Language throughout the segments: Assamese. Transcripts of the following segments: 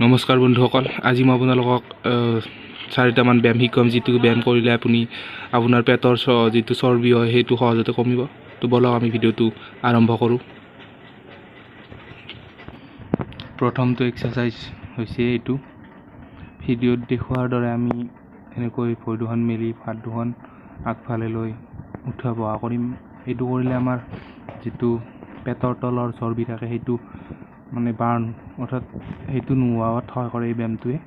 নমস্কাৰ বন্ধুসকল, আজি মই আপোনালোকক 4টামান ব্যায়াম শিকাম, যিটো ব্যায়াম কৰিলে আপোনাৰ পেটৰ যিটো চৰ্বি হয় সেইটো সহজতে কমিব। তো বলক আমি ভিডিঅ'টো আৰম্ভ কৰোঁ। প্ৰথমটো এক্সাৰচাইজ হৈছে এইটো। ভিডিঅ'ত দেখুওৱাৰ দৰে আমি এনেকৈ ভৰি দুখন মেলি হাত দুখন আগফালে লৈ উঠা বহা কৰিম। এইটো কৰিলে আমাৰ যিটো পেটৰ তলৰ চৰ্বি থাকে সেইটো মানে বাৰ্ণ, অৰ্থাৎ সেইটো নোহোৱাত সহায় কৰে এই ব্যায়ামটোৱে।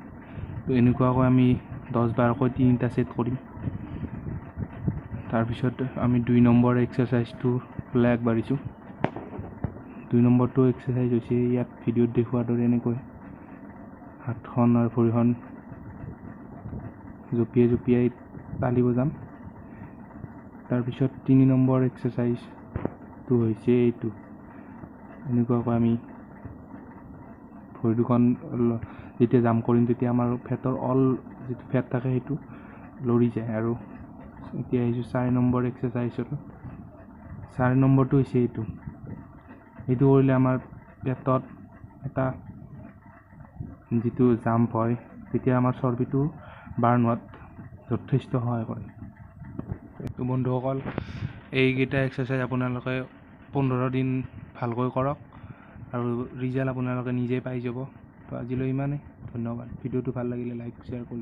তো এনেকুৱাকৈ আমি 10-12কৈ 3টা ছেট কৰিম। তাৰপিছত আমি 2 নম্বৰ এক্সাৰচাইজটোলৈ আগবাঢ়িছোঁ। 2 নম্বৰটো এক্সাৰচাইজ হৈছে ইয়াত ভিডিঅ'ত দেখুওৱাৰ দৰে এনেকৈ হাতখন আৰু ভৰিখন জঁপিয়াই তালি বজাম। তাৰপিছত 3 নম্বৰ এক্সাৰচাইজটো হৈছে এইটো। এনেকুৱাকৈ আমি ভৰি দুখন যেতিয়া জাম্প কৰিম তেতিয়া আমাৰ ফেটৰ যিটো ফেট থাকে সেইটো লৰি যায়। আৰু এতিয়া আহিছোঁ 4 নম্বৰ এক্সাৰচাইজত। 4 নম্বৰটো হৈছে এইটো কৰিলে আমাৰ পেটত এটা যিটো জাম্প হয় তেতিয়া আমাৰ চৰ্বিটো বাৰ্ণ হোৱাত যথেষ্ট সহায় কৰে। তো বন্ধুসকল, এইকেইটা এক্সাৰচাইজ আপোনালোকে 15 দিন ভালকৈ কৰক আৰু ৰিজাল্ট আপোনালোকে নিজেই পাই যাব। তো আজিলৈ ইমানেই। ধন্যবাদ। ভিডিঅ'টো ভাল লাগিলে লাইক শ্বেয়াৰ কৰিব।